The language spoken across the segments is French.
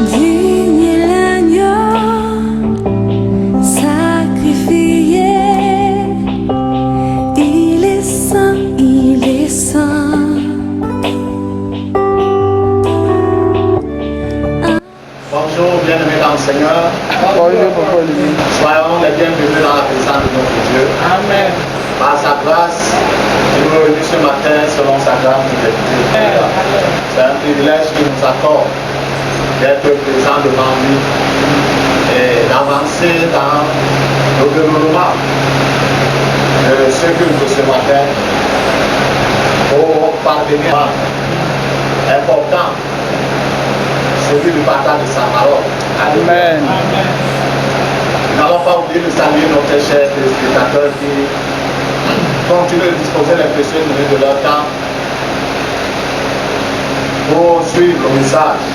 Digne l'agneau sacrifié, il est saint, il est saint. Bonjour, bien-aimés dans le Seigneur. Soyons les bienvenus dans la présence de notre Dieu. Amen. Par sa grâce, il nous réunit ce matin selon sa grande fidélité. C'est un privilège qu'il nous accorde d'être présent devant lui et d'avancer dans le développement de ce culte de ce matin pour parvenir à important, celui du partage de sa parole. Amen. Nous n'allons pas oublier de saluer nos très chers téléspectateurs qui continuent de disposer les précieuses minutes de leur temps pour suivre le message,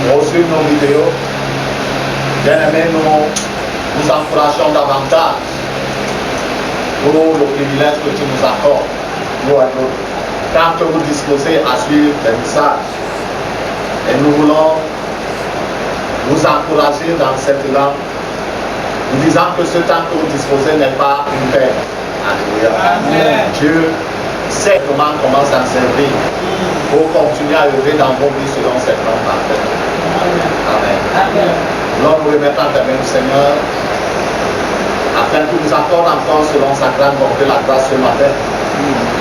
pour suivre nos vidéos. Bien aimés, nous encourageons davantage pour le privilège que tu nous accordes, nous et nous, tant que vous disposez à suivre les messages. Et nous voulons vous encourager dans cette langue, nous disant que ce temps que vous disposez n'est pas une perte. Alléluia. Amen. Dieu sait comment s'en servir pour continuer à œuvrer dans vos vies selon cette norme parfaite. Amen. Amen. Nous nous remettons en main du Seigneur afin qu'il nous accorde encore selon sa grande bonté la grâce ce matin,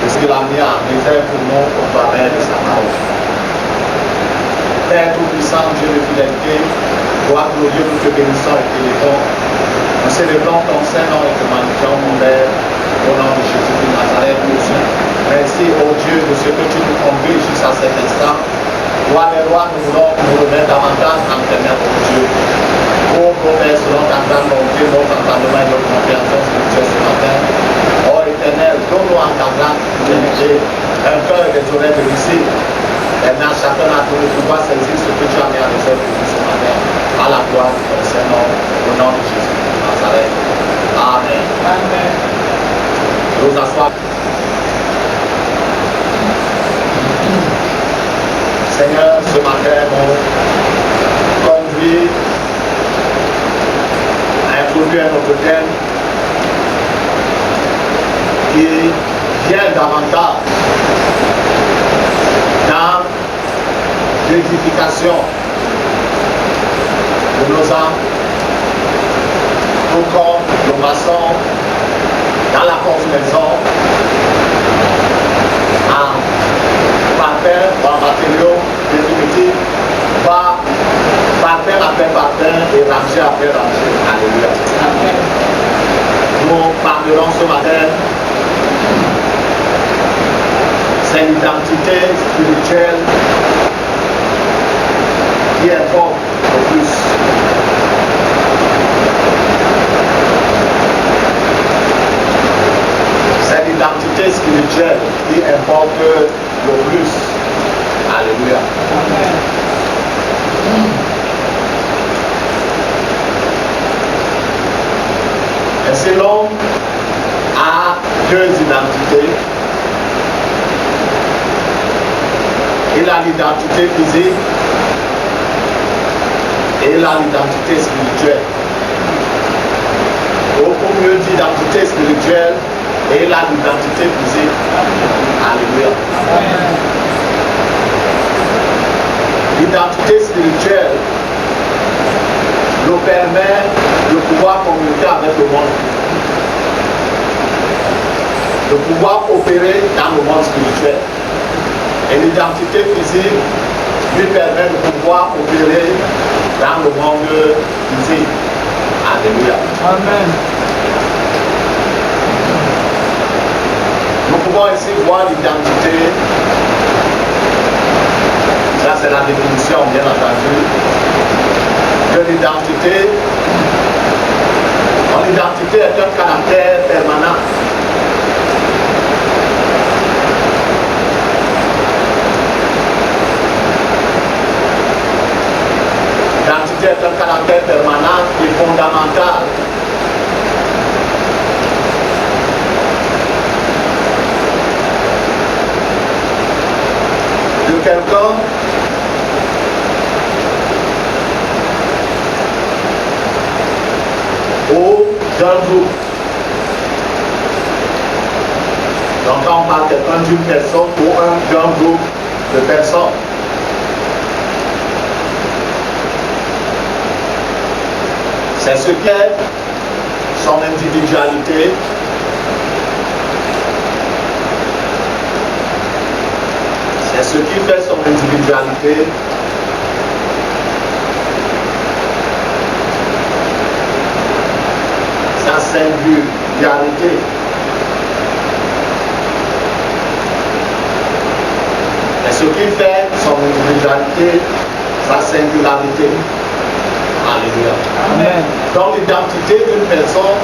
parce qu'il a mis en réserve pour nous au travers de sa parole. Père tout-puissant, Dieu de fidélité, gloire glorieux, nous te bénissons et t'élévons. Nous célébrons ton Saint-Nom et te magnifions, mon Père, au nom de Jésus de Nazareth, Dieu saint. Merci, ô Dieu, de ce que tu nous conduis jusqu'à cet instant. Roi des rois, nous voulons nous remettre davantage en tes mains, ô Dieu. Ô Père, selon ta grande bonté, notre entendement et notre compréhension spirituelle ce matin. Ô Éternel, donne-nous en ta grande fidélité un cœur et des oreilles de lycée. Maintenant, chacun a tout le pouvoir saisir ce que tu as mis en réserve pour nous ce matin, à la gloire de ton Saint-Nom, au nom de Jésus de Nazareth. Amen. Amen. Nous asseoir. Seigneur, ce matin, nous conduit à introduire un autre thème qui vient davantage dans l'édification de nos âmes, tout comme le maçon dans la construction en parterre ou en matériaux définitifs, va parterre après parterre et rangée après rangée. Alléluia. Amen. Nous parlerons ce matin. C'est l'identité spirituelle qui importe le plus. C'est l'identité spirituelle qui importe le plus. Alléluia. Amen. Et si l'homme a deux identités, il a l'identité physique et il a l'identité spirituelle. Beaucoup mieux d'identité spirituelle et il a l'identité physique. Alléluia. L'identité spirituelle nous permet de pouvoir communiquer avec le monde, de pouvoir opérer dans le monde spirituel. Et l'identité physique lui permet de pouvoir opérer dans le monde physique. Alléluia. Amen. Nous pouvons ici voir l'identité. Ça, c'est la définition, bien entendu, de l'identité. L'identité est un caractère permanent. L'identité est un caractère permanent et fondamental. De quelqu'un d'un groupe. Donc quand on parle quelqu'un d'une personne ou d'un groupe de personnes. C'est ce qu'est son individualité. C'est ce qui fait son individualité. Sa singularité. C'est ce qui fait son individualité, sa singularité. Alléluia. Amen. Dans l'identité d'une personne,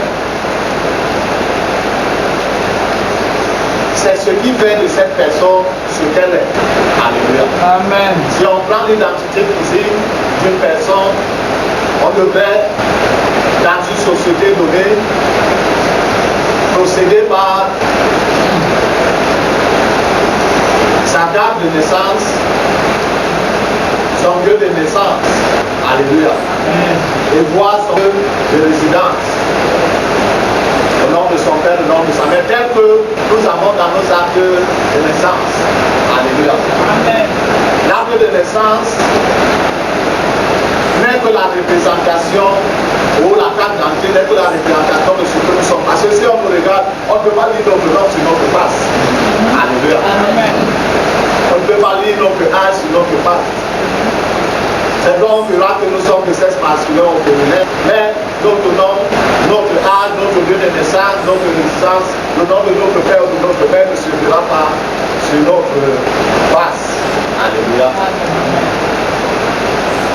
c'est ce qui fait de cette personne ce qu'elle est. Alléluia. Amen. Si on prend l'identité physique d'une personne, on devrait, dans une société donnée, procéder par sa date de naissance, son lieu de naissance. Alléluia. Et voir son lieu de résidence. Le nom de son père, le nom de sa mère, tel que nous avons dans nos actes de naissance. Alléluia. Amen. L'acte de naissance n'est que la représentation, ou la carte d'identité n'est que la représentation de ce que nous sommes. Parce que si on nous regarde, on ne peut pas lire notre nom sur notre face. Alléluia. Amen. On ne peut pas lire notre âge sur notre face. C'est donc là que nous sommes de sexe masculin ou féminin, mais notre nom, notre âge, notre lieu de naissance, notre résidence, le nom de notre père ou de notre mère ne suffira pas sur notre face. Alléluia.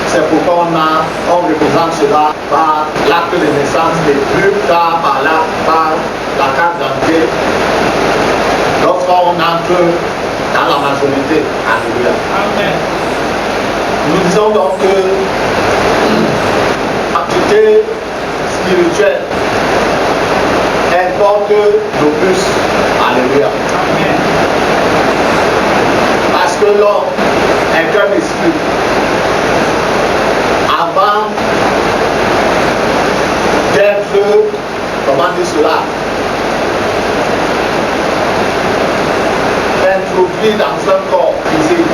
C'est pourquoi on représente cela par l'acte de naissance et plus tard par la carte d'identité. Lorsqu'on entre dans la majorité. Alléluia. Amen. Nous disons donc que l'entité spirituelle importe le plus. Alléluia. Amen. Parce que l'homme est qu'un esprit. Avant d'être, comment dire cela, introduit dans un corps physique,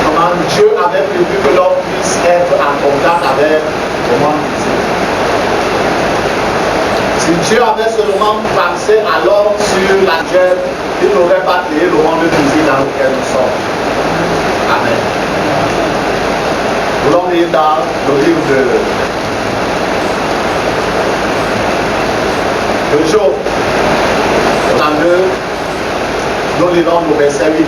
comment Dieu avait prévu que l'homme puisse être en contact avec le monde physique. Si Dieu avait seulement pensé à l'homme sur la terre, il n'aurait pas créé le monde physique dans lequel nous sommes. Amen. Nous allons lire dans le livre de Job. Nous lisons le verset 8.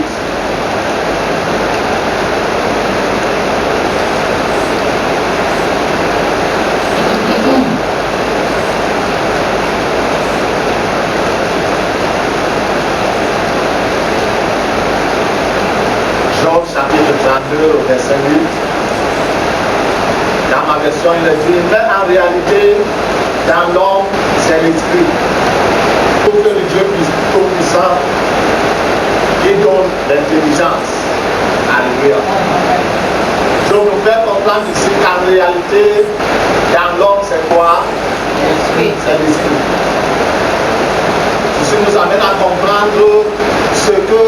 Job chapitre 32, au verset 8. Dans ma version, il est dit, mais en réalité, dans l'homme, c'est l'esprit. Pour que le Dieu tout-puissant qui donne l'intelligence. Alléluia. Je vous fais comprendre ici qu'en réalité, dans l'homme, c'est quoi? L'esprit. C'est l'esprit. Ceci nous amène à comprendre ce que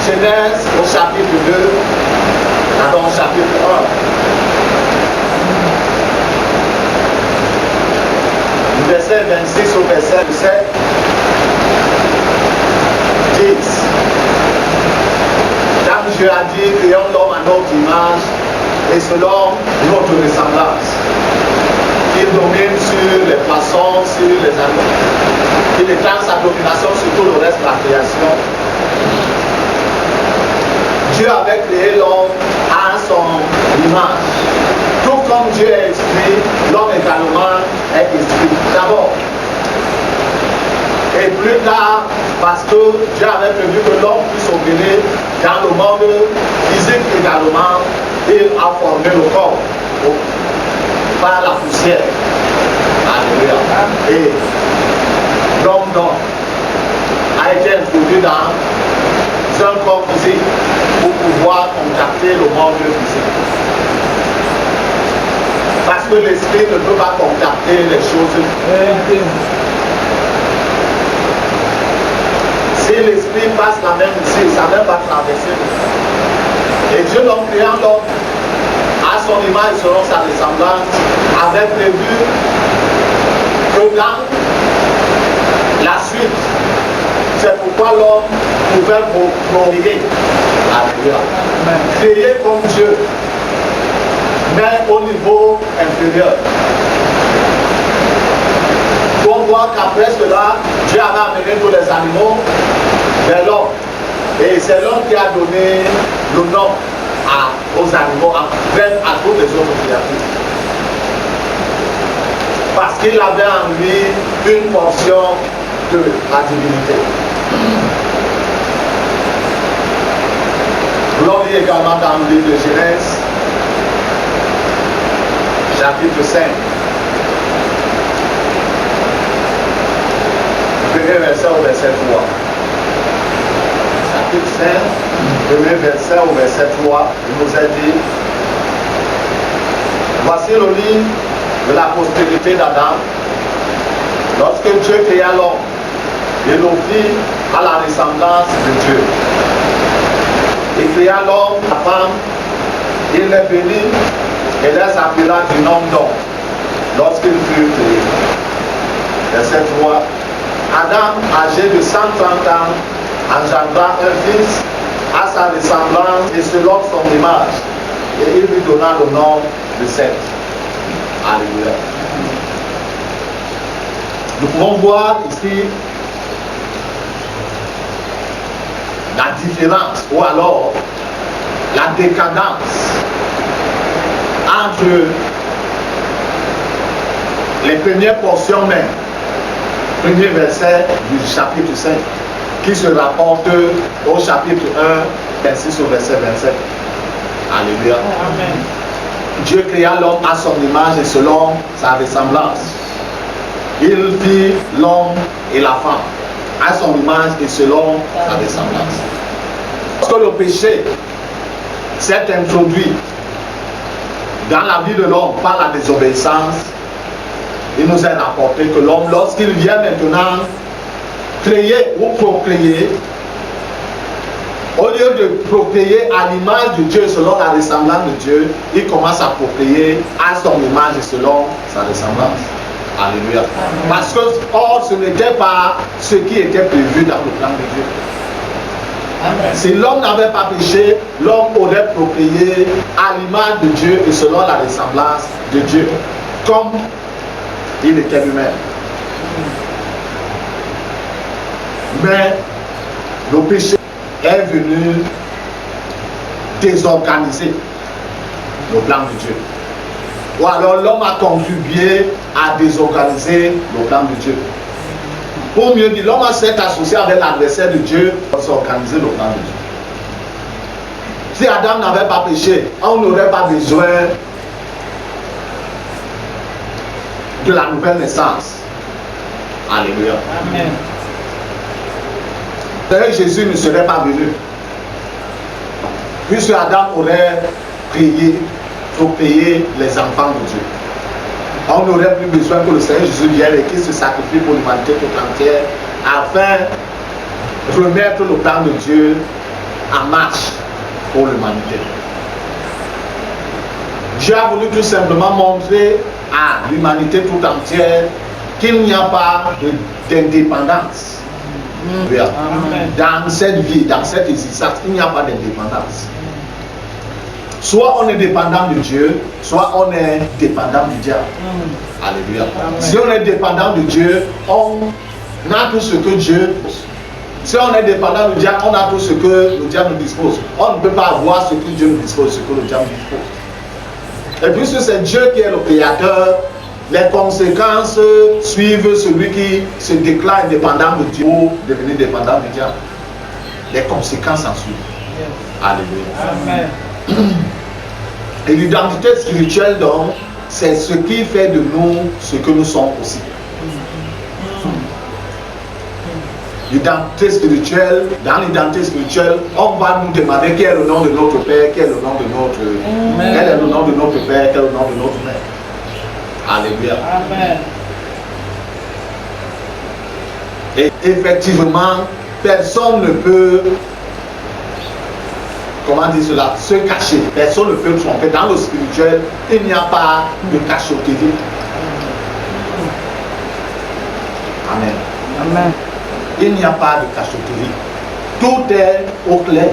Genèse au chapitre 2, pardon, au chapitre 1, verset 26 au verset 7, dit, quand Dieu a dit, créons l'homme à notre image et selon notre ressemblance, qu'il domine sur les poissons, sur les animaux, qu'il étend sa domination sur tout le reste de la création. Dieu avait créé l'homme à son image. Tout comme Dieu est esprit, l'homme également est esprit. D'abord. Et plus tard, parce que Dieu avait prévu que l'homme puisse opérer dans le monde physique également, il a formé le corps par la poussière. Alléluia. Et l'homme a été introduit dans un corps physique. quitter le monde physique. Parce que l'esprit ne peut pas contacter les choses. Si l'esprit passe la même ici, ça ne va pas traverser. Et Dieu, donc, créant l'homme à son image selon sa ressemblance, avait prévu que dans la suite, c'est pourquoi l'homme pouvait promulguer. Créer comme Dieu, mais au niveau inférieur. On voit qu'après cela, Dieu avait amené tous les animaux vers l'homme. Et c'est l'homme qui a donné le nom aux animaux, même à toutes les autres créatures. Parce qu'il avait en lui une portion de la divinité. L'on lit également dans le livre de Genèse, chapitre 5. Premier verset au verset 3. Chapitre 5, premier verset au verset 3, il nous est dit: voici le livre de la postérité d'Adam. Lorsque Dieu créa l'homme, il le fit à la ressemblance de Dieu. Il créa l'homme, la femme, il les bénit et les appela du nom d'homme lorsqu'il fut créé. Verset 3. Adam, âgé de 130 ans, engendra un fils à sa ressemblance et selon son image, et il lui donna le nom de Seth. Alléluia. Nous pouvons voir ici la différence ou alors la décadence entre les premières portions même, premier verset du chapitre 5, qui se rapporte au chapitre 1, verset au verset 27. Alléluia. Amen. Dieu créa l'homme à son image et selon sa ressemblance. Il fit l'homme et la femme à son image et selon sa ressemblance. Lorsque le péché s'est introduit dans la vie de l'homme par la désobéissance, il nous est rapporté que l'homme, lorsqu'il vient maintenant créer ou procréer, au lieu de procréer à l'image de Dieu selon la ressemblance de Dieu, il commence à procréer à son image et selon sa ressemblance. Alléluia. Parce que, or, ce n'était pas ce qui était prévu dans le plan de Dieu. Amen. Si l'homme n'avait pas péché, l'homme aurait procréé à l'image de Dieu et selon la ressemblance de Dieu, comme il était lui-même. Mais le péché est venu désorganiser le plan de Dieu. Ou alors l'homme a contribué à désorganiser le plan de Dieu. Pour mieux dire, l'homme s'est associé avec l'adversaire de Dieu pour s'organiser le plan de Dieu. Si Adam n'avait pas péché, on n'aurait pas besoin de la nouvelle naissance. Alléluia. Amen. Jésus ne serait pas venu. Puisque Adam aurait prié pour payer les enfants de Dieu. On n'aurait plus besoin que le Seigneur Jésus vienne et qu'il se sacrifie pour l'humanité tout entière afin de remettre le plan de Dieu en marche pour l'humanité. Dieu a voulu tout simplement montrer à l'humanité tout entière qu'il n'y a pas d'indépendance. Dans cette vie, dans cette existence, il n'y a pas d'indépendance. Soit on est dépendant de Dieu, soit on est dépendant du diable. Alléluia. Si on est dépendant de Dieu, on a tout ce que Dieu. Si on est dépendant du diable, on a tout ce que le diable nous dispose. On ne peut pas avoir ce que Dieu nous dispose, ce que le diable nous dispose. Et puisque c'est Dieu qui est le créateur, les conséquences suivent celui qui se déclare dépendant de Dieu ou devenir dépendant du diable. Les conséquences en suivent. Alléluia. Amen. Et l'identité spirituelle donc, c'est ce qui fait de nous ce que nous sommes aussi. l'identité spirituelle, dans l'identité spirituelle, on va nous demander quel est le nom de notre Père, quel est le nom de notre... Quel est le nom de notre Père, quel est le nom de notre Mère. Alléluia. Amen. Et effectivement, personne ne peut, comment dire cela, se cacher. Personne ne peut tromper. Dans le spirituel, il n'y a pas de cachotterie. Amen. Amen. Il n'y a pas de cachotterie. Tout est au clair.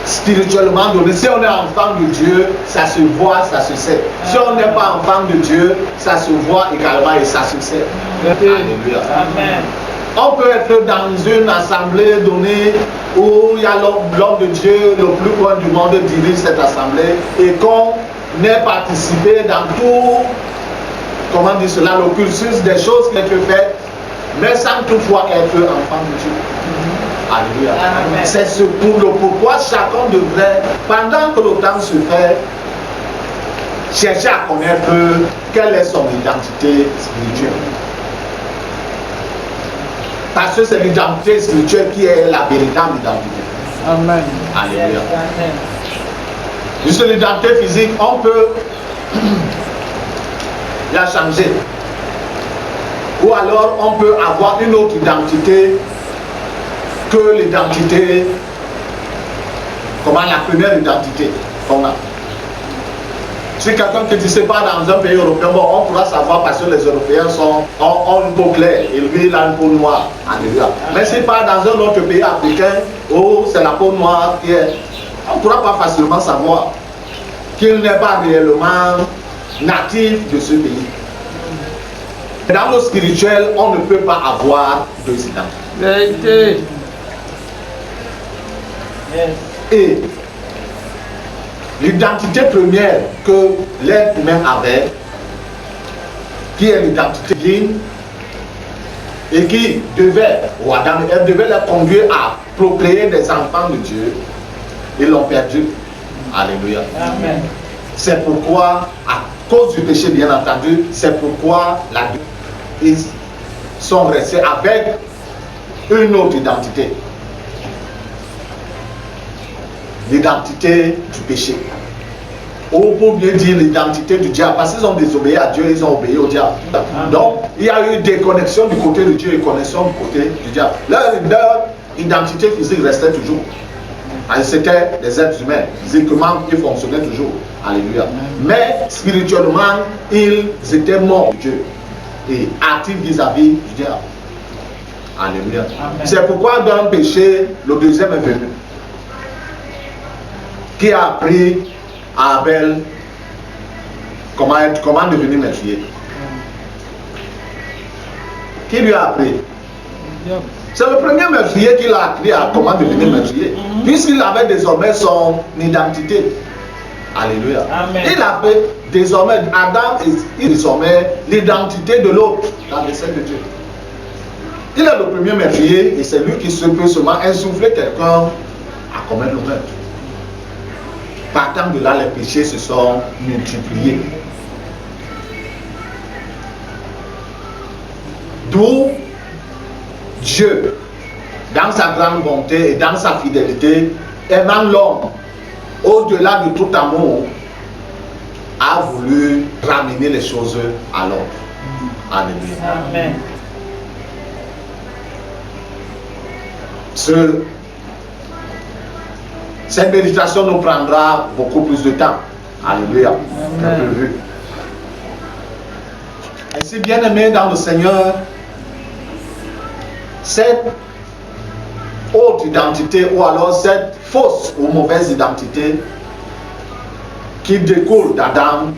Spirituellement donné, si on est enfant de Dieu, ça se voit, ça se sait. Si on n'est pas enfant de Dieu, ça se voit également et ça se sait. Alléluia. Amen. On peut être dans une assemblée donnée où il y a l'homme de Dieu, le plus loin du monde, dirige cette assemblée et qu'on ait participé dans tout, comment dire cela, le cursus des choses qui ont été faites, mais sans toutefois être enfant de Dieu. Alléluia. C'est ce pour le pourquoi chacun devrait, pendant que le temps se fait, chercher à connaître quelle est son identité spirituelle. Parce que c'est l'identité spirituelle qui est la véritable identité. Amen. Alléluia. Amen. Juste l'identité physique, on peut la changer. Ou alors on peut avoir une autre identité que l'identité, comment la première identité qu'on a. Si quelqu'un qui ne sait pas dans un pays européen, bon, on pourra savoir parce que les Européens ont une peau claire et lui il a une peau noire. Alléluia. Mais si pas dans un autre pays africain où c'est la peau noire qui est, on ne pourra pas facilement savoir qu'il n'est pas réellement natif de ce pays. Dans le spirituel, on ne peut pas avoir deux identités. Vérité. Yes. Et l'identité première que l'être humain avait, qui est l'identité divine, et qui devait, ou Adam et Ève devait les conduire à procréer des enfants de Dieu, ils l'ont perdu. Alléluia. Amen. C'est pourquoi, à cause du péché bien entendu, c'est pourquoi ils sont restés avec une autre identité. L'identité du péché. Ou pour mieux dire l'identité du diable. Parce qu'ils ont désobéi à Dieu, ils ont obéi au diable. Donc, il y a eu des connexions du côté de Dieu et connexions du côté du diable. Leur identité physique restait toujours. C'était des êtres humains. Physiquement, ils fonctionnaient toujours. Alléluia. Mais spirituellement, ils étaient morts de Dieu. Et actifs vis-à-vis du diable. Alléluia. C'est pourquoi d'un péché, le deuxième est venu. Qui a appris à Abel comment devenir meurtrier? Qui lui a appris? C'est le premier meurtrier qui l'a appris à comment devenir meurtrier, puisqu'il avait désormais son identité. Alléluia. Amen. Il avait désormais, Adam est désormais l'identité de l'autre dans les scènes de Dieu. Il est le premier meurtrier et c'est lui qui peut seulement insuffler quelqu'un à commettre le meurtre. Partant de là, les péchés se sont multipliés. D'où Dieu, dans sa grande bonté et dans sa fidélité, aimant l'homme au-delà de tout amour, a voulu ramener les choses à l'ordre. Alléluia. Amen. Cette méditation nous prendra beaucoup plus de temps. Alléluia. Ainsi, bien-aimés dans le Seigneur, cette haute identité ou alors cette fausse ou mauvaise identité qui découle d'Adam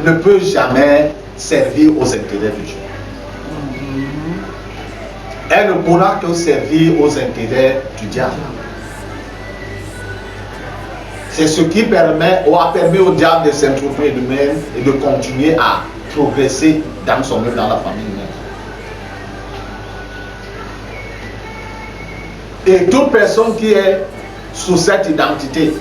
ne peut jamais servir aux intérêts de Dieu. Elle ne pourra que servir aux intérêts du diable. C'est ce qui a permis au diable de s'introduire lui-même et de continuer à progresser dans son œuvre dans la famille humaine. Et toute personne qui est sous cette identité,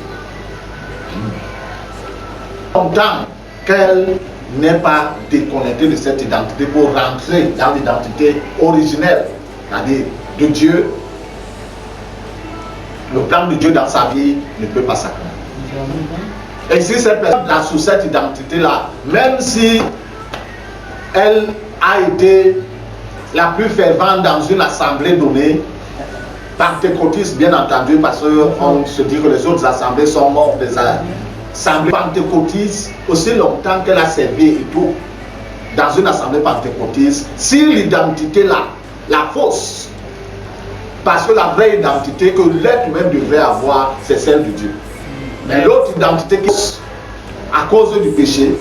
longtemps qu'elle n'est pas déconnecté de cette identité pour rentrer dans l'identité originelle, c'est-à-dire de Dieu, le plan de Dieu dans sa vie ne peut pas s'accomplir. Et si cette personne là sous cette identité-là, même si elle a été la plus fervente dans une assemblée donnée, pentecôtiste bien entendu, parce qu'on se dit que les autres assemblées sont mortes des assemblées pentecôtistes, aussi longtemps qu'elle a servi et tout, dans une assemblée pentecôtiste, si l'identité là, la fausse, parce que la vraie identité que l'être humain devrait avoir, c'est celle de Dieu. Mais l'autre identité qui est à cause du péché,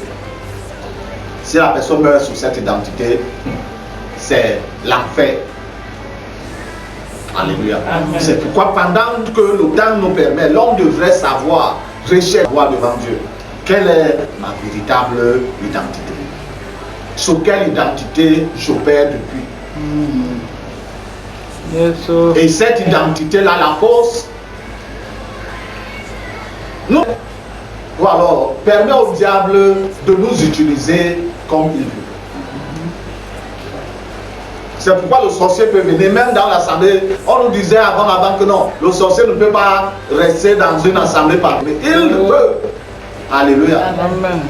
si la personne meurt sous cette identité, c'est l'enfer. Alléluia. C'est pourquoi pendant que le temps nous permet, l'homme devrait savoir, rechercher devant Dieu, quelle est ma véritable identité. Sur quelle identité j'opère depuis. Et cette identité-là, la fausse, nous, ou alors, permet au diable de nous utiliser comme il veut. C'est pourquoi le sorcier peut venir, même dans l'assemblée. On nous disait avant que non, le sorcier ne peut pas rester dans une assemblée parmi. Il peut. Alléluia. Amen.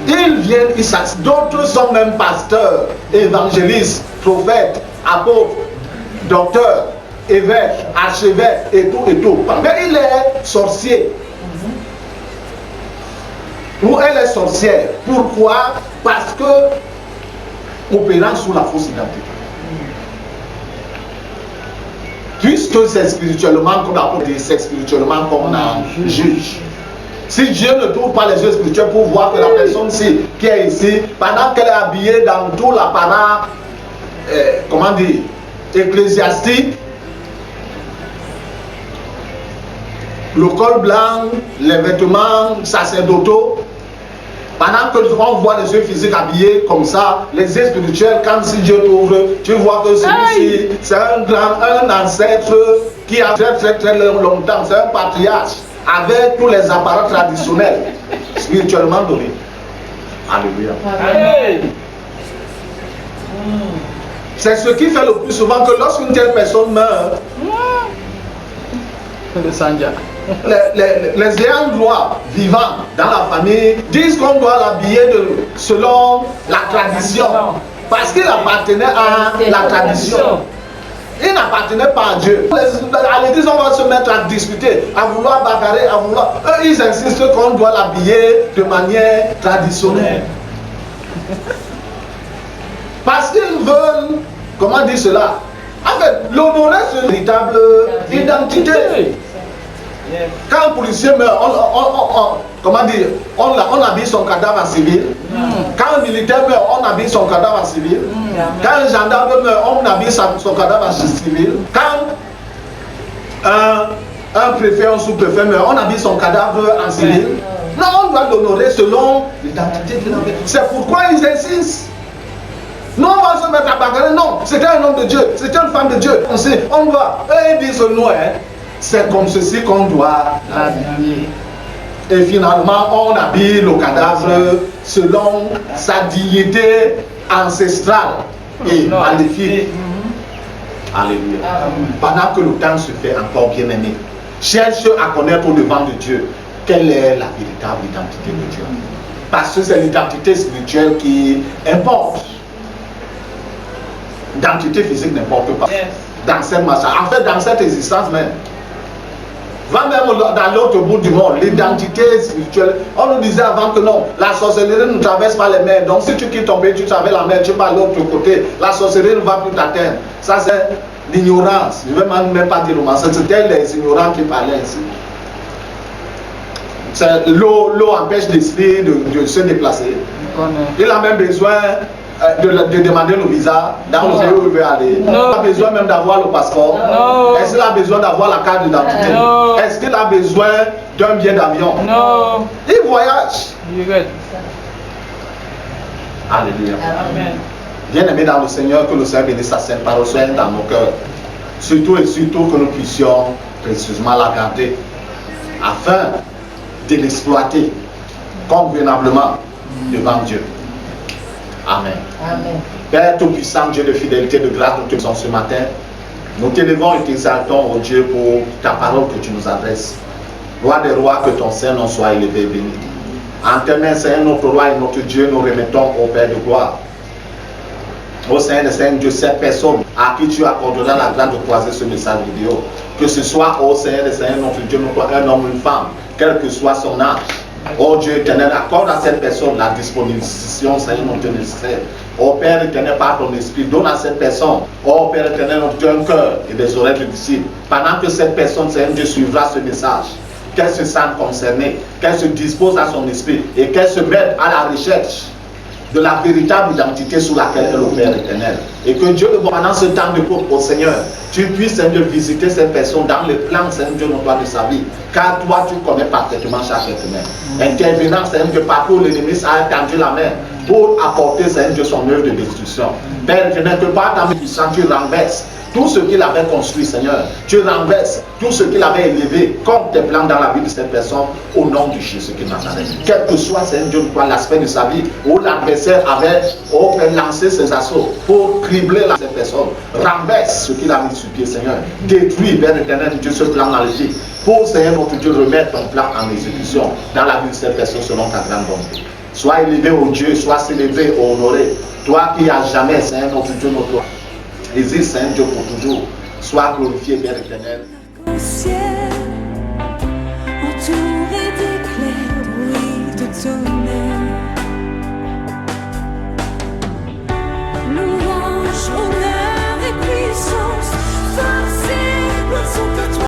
Ils viennent, d'autres sont même pasteurs, évangélistes, prophètes, apôtres, docteurs, évêques, archevêques et tout et tout. Mais il est sorcier. Ou elle est sorcière. Pourquoi? Parce que opérant sous la fausse identité. Puisque c'est spirituellement qu'on a dit, c'est spirituellement qu'on a juge. Si Dieu ne trouve pas les yeux spirituels pour voir que la personne qui est ici, pendant qu'elle est habillée dans tout l'apparat, comment dire, ecclésiastique, le col blanc, les vêtements sacerdotaux, pendant que on voit les yeux physiques habillés comme ça, les yeux spirituels, quand si Dieu t'ouvre, tu vois que celui-ci, c'est un ancêtre qui a très longtemps, c'est un patriarche, avec tous les appareils traditionnels, spirituellement donnés. Alléluia. C'est ce qui fait le plus souvent que lorsqu'une telle personne meurt, les ayants droit vivants dans la famille disent qu'on doit l'habiller selon la tradition, parce qu'il appartenait à la tradition. Il n'appartenait pas à Dieu. À l'église, on va se mettre à discuter, à vouloir bagarrer, à vouloir... Eux, ils insistent qu'on doit l'habiller de manière traditionnelle. Parce qu'ils veulent, comment dire cela? En fait, l'honorer sur une véritable identité. Quand un policier meurt, comment dire, on habille son cadavre en civil. Quand un militaire meurt, on habille son cadavre en civil. Quand un gendarme meurt, on habille son cadavre en civil. Quand un préfet, un sous-préfet meurt, on habille son cadavre en civil. Non, on doit l'honorer selon l'identité qu'il avait. C'est pourquoi ils insistent. Non, on va se mettre à bagarrer. Non, c'était un homme de Dieu, c'était une femme de Dieu. On doit. Eux, ils disent non, hein. C'est comme ceci qu'on doit l'habiller. Et finalement, on habille le cadavre selon sa dignité ancestrale et maléfique. Alléluia. Pendant que le temps se fait encore bien aimé, cherche à connaître au devant de Dieu quelle est la véritable identité de Dieu. Parce que c'est l'identité spirituelle qui importe. L'identité physique n'importe pas. Dans cette masse, en fait, dans cette existence même. Va même dans l'autre bout du monde, l'identité spirituelle. On nous disait avant que non, la sorcellerie ne traverse pas les mers. Donc si tu quittes ton pays, tu traverses la mer, tu vas à l'autre côté. La sorcellerie ne va plus t'atteindre. Ça c'est l'ignorance. Je ne vais même pas dire le mensonge. C'était les ignorants qui parlaient ainsi. L'eau empêche l'esprit de se déplacer. Il a même besoin de demander le visa dans le pays où il veut aller. Il a besoin même d'avoir le passeport. Est-ce qu'il a besoin d'avoir la carte d'identité? Est-ce qu'il a besoin d'un billet d'avion? Il voyage. Alléluia. Bien aimé dans le Seigneur, que le Seigneur bénisse sa sainte parole soit dans nos cœurs. Surtout et surtout que nous puissions précisément la garder afin de l'exploiter convenablement devant Dieu. Amen. Amen. Père Tout-Puissant, Dieu de fidélité, de grâce, nous te faisons ce matin. Nous t'élevons et t'exaltons, oh Dieu, pour ta parole que tu nous adresses. Roi des rois, que ton Saint-Nom soit élevé et béni. En tes mains, Seigneur, notre roi et notre Dieu, nous remettons au Père de gloire. Ô Seigneur, Dieu, cette personne à qui tu accorderas la grâce de croiser ce message vidéo, que ce soit, ô Seigneur, notre Dieu, un homme ou une femme, quel que soit son âge, ô Dieu éternel, accorde à cette personne la disposition, Seigneur, notre Dieu nécessaire. Ô Père éternel, par ton esprit, donne à cette personne, ô Père éternel, notre Dieu, un cœur et des oreilles de disciples. Pendant que cette personne, Seigneur, Dieu, suivra ce message, qu'elle se sente concernée, qu'elle se dispose à son esprit et qu'elle se mette à la recherche de la véritable identité sous laquelle elle opère, éternel. Et que Dieu, pendant ce temps de couple, au Seigneur, tu puisses, Seigneur, visiter cette personne dans le plan, Seigneur Dieu, notoire de sa vie. Car toi, tu connais parfaitement chaque être humain. Intervenant, Seigneur Dieu, partout où l'ennemi a étendu la main pour apporter, Seigneur Dieu, son œuvre de destruction. Père éternel, que par ta main puissante, tu renverses tout ce qu'il avait construit, Seigneur. Tu renverses tout ce qu'il avait élevé comme tes plans dans la vie de cette personne au nom de Jésus qui Nazareth. Quel que soit, Seigneur Dieu, l'aspect de sa vie où l'adversaire avait lancé ses assauts pour cribler cette personne, renverse ce qu'il a mis sur pied, Seigneur. Détruis, Père éternel, Dieu, ce plan dans le vie pour, Seigneur, notre Dieu, remettre ton plan en exécution dans la vie de cette personne selon ta grande bonté. Sois élevé, ô Dieu, sois célébré, honoré. Toi qui as jamais, Seigneur, notre Dieu, notre existe, Seigneur Dieu, pour toujours. Sois glorifié, Père éternel. Au ciel, entouré d'éclairs, bruit de ton